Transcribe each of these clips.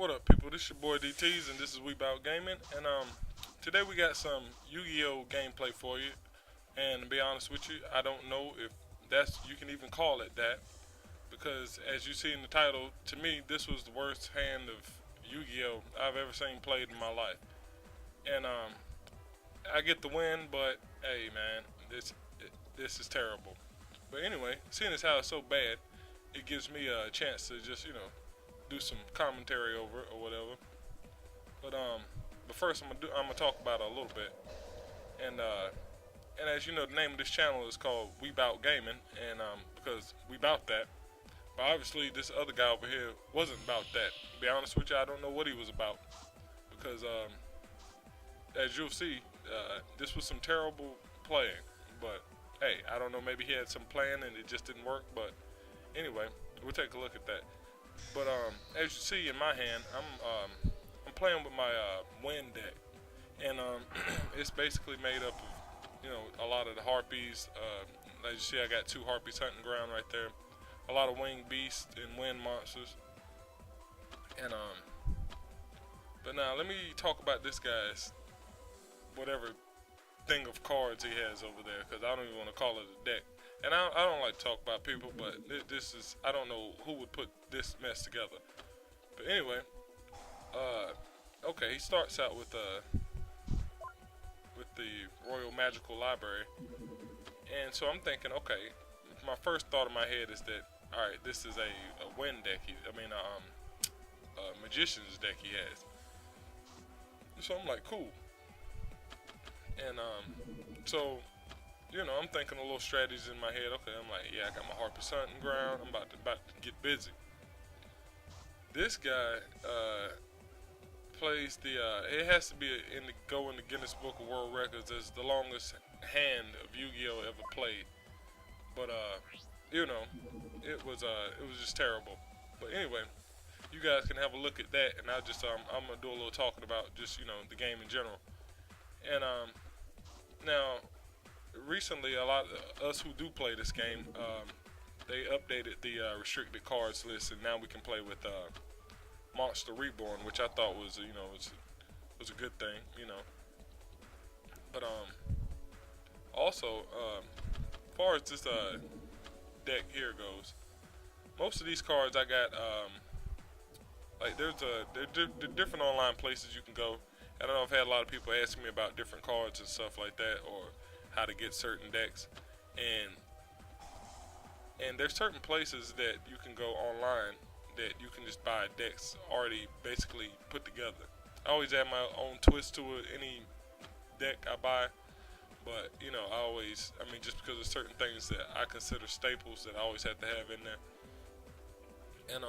What up, people? This your boy DTs, and this is We Bout Gaming. And today we got some Yu-Gi-Oh gameplay for you. And to be honest with you, I don't know if you can even call it that, because as you see in the title, to me this was the worst hand of Yu-Gi-Oh I've ever seen played in my life. And I get the win, but hey, man, this is terrible. But anyway, seeing as how it's so bad, it gives me a chance to just do some commentary over it or whatever. But first I'm gonna talk about it a little bit. And as you know, the name of this channel is called We Bout Gaming, and because we bout that. But obviously this other guy over here wasn't about that. To be honest with you, I don't know what he was about, because as you'll see, this was some terrible playing. But hey, I don't know, maybe he had some plan and it just didn't work. But anyway, we'll take a look at that. But as you see in my hand, I'm playing with my wind deck, and it's basically made up of a lot of the harpies. As you see, I got two harpies hunting ground right there, a lot of winged beasts and wind monsters, and But now let me talk about this guy's whatever thing of cards he has over there, because I don't even want to call it a deck. And I don't like to talk about people, but this is, I don't know who would put this mess together. But anyway, okay, he starts out with the Royal Magical Library. And so I'm thinking, okay, my first thought in my head is that, alright, this is a wind deck, a magician's deck he has. So I'm like, cool. And so I'm thinking a little strategies in my head. Okay, I'm like, yeah, I got my Harpist hunting ground. I'm about to get busy. This guy plays the. It has to be go in the Guinness Book of World Records as the longest hand of Yu-Gi-Oh ever played. But it was just terrible. But anyway, you guys can have a look at that, and I'm gonna do a little talking about just the game in general. And now, recently, a lot of us who do play this game, they updated the restricted cards list, and now we can play with Monster Reborn, which I thought was was a good thing, But also, as far as this deck here goes, most of these cards I got like there different online places you can go. I don't know if I've had a lot of people asking me about different cards and stuff like that, or how to get certain decks, and there's certain places that you can go online that you can just buy decks already basically put together. I always add my own twist to it, any deck I buy, but just because of certain things that I consider staples that I always have to have in there. And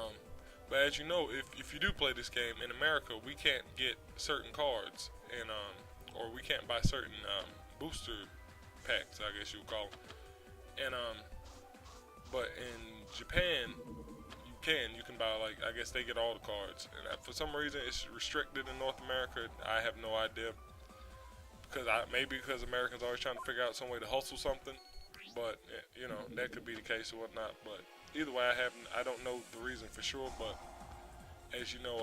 but as you know, if you do play this game in America, we can't get certain cards, and or we can't buy certain booster packs, I guess you would call them. And but in Japan, you can buy, like, I guess they get all the cards, and for some reason it's restricted in North America. I have no idea, because maybe because Americans are always trying to figure out some way to hustle something, but that could be the case or whatnot. But either way, I don't know the reason for sure. But as you know,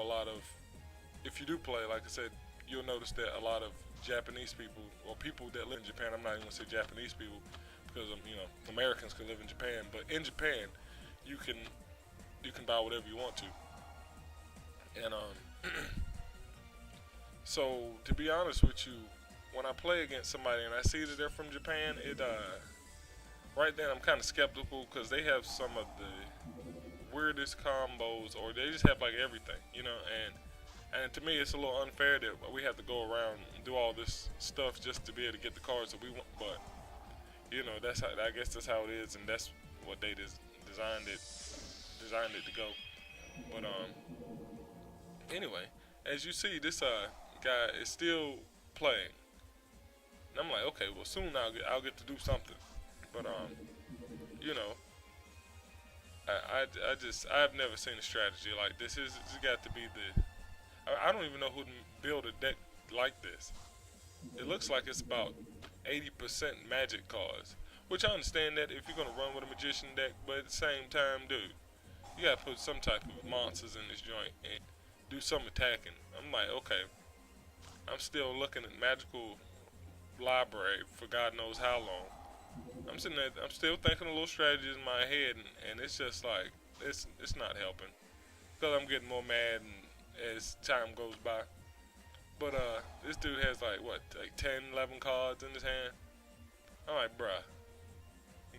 if you do play, like I said, you'll notice that a lot of Japanese people, or people that live in Japan, I'm not even gonna say Japanese people, because Americans can live in Japan, but in Japan you can buy whatever you want to. And so to be honest with you, when I play against somebody and I see that they're from Japan, right then I'm kind of skeptical, because they have some of the weirdest combos, or they just have like everything, and to me it's a little unfair that we have to go around and do all this stuff just to be able to get the cards that we want. But that's how, I guess that's how it is, and that's what they designed it to go. But anyway, as you see, this guy is still playing, and I'm like, okay, well, soon I'll get to do something. But I've never seen a strategy like this. It's got to be I don't even know who can build a deck like this. It looks like it's about 80% magic cards, which I understand that if you're gonna run with a magician deck, but at the same time, dude, you gotta put some type of monsters in this joint. And do some attacking. I'm like, okay, I'm still looking at magical library for God knows how long. I'm sitting there, I'm still thinking a little strategies in my head, and it's just like it's not helping because I'm getting more mad and as time goes by. But this dude has like what, like 10, 11 cards in his hand. I'm like, bruh,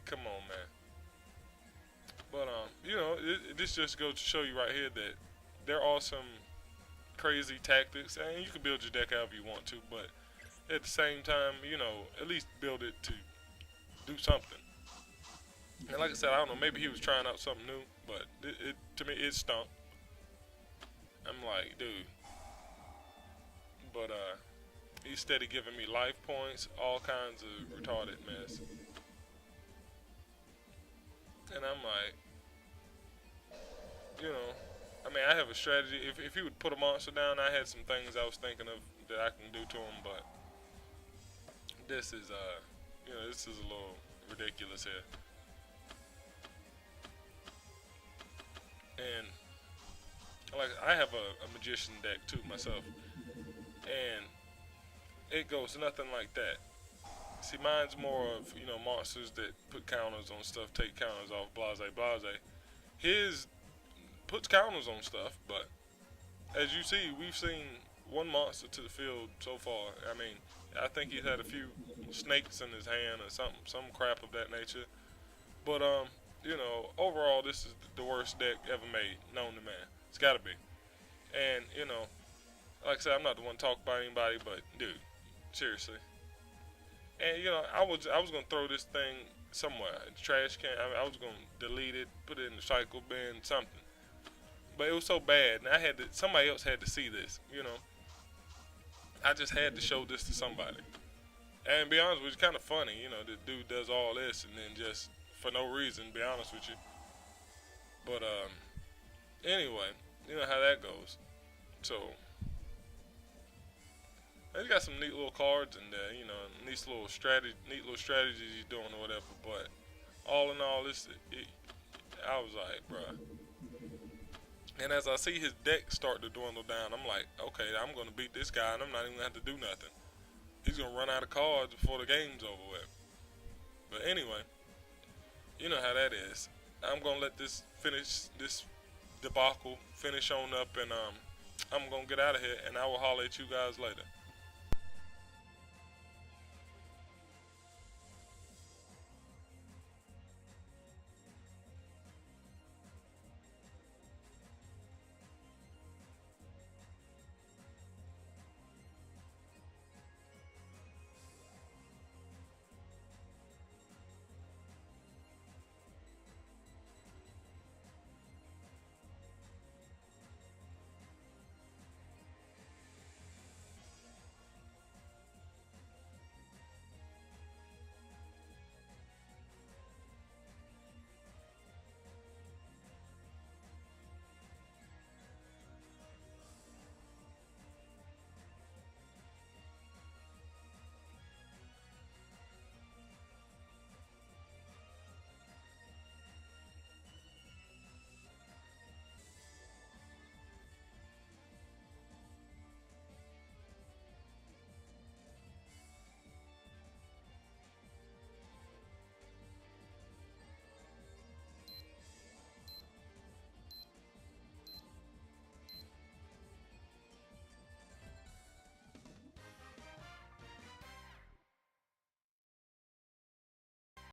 come on, man. But this just goes to show you right here that there are some crazy tactics, and you can build your deck however you want to, but at the same time, at least build it to do something. And like I said, I don't know, maybe he was trying out something new, but to me it stunk. I'm like, dude. But he's steady giving me life points, all kinds of retarded mess. And I'm like, I mean, I have a strategy. If he would put a monster down, I had some things I was thinking of that I can do to him, but this is this is a little ridiculous here. And like, I have a magician deck too myself, and it goes nothing like that. See, mine's more of monsters that put counters on stuff, take counters off, blase blase. His puts counters on stuff, but as you see, we've seen one monster to the field so far. I mean, I think he's had a few snakes in his hand or some crap of that nature. But overall, this is the worst deck ever made, known to man. It's got to be. And like I said, I'm not the one to talk about anybody, but dude, seriously. And I was gonna throw this thing somewhere, in the trash can. I was gonna delete it, put it in the cycle bin, something. But it was so bad, and somebody else had to see this. I just had to show this to somebody. And to be honest with you, it's kind of funny. The dude does all this and then just for no reason. Be honest with you. But anyway, you know how that goes. So he's got some neat little cards in there. Neat little strategies he's doing or whatever. But all in all, I was like, bruh. And as I see his deck start to dwindle down, I'm like, okay, I'm going to beat this guy, and I'm not even going to have to do nothing. He's going to run out of cards before the game's over with. But anyway, you know how that is. I'm going to let this debacle finish on up, and I'm going to get out of here, and I will holler at you guys later.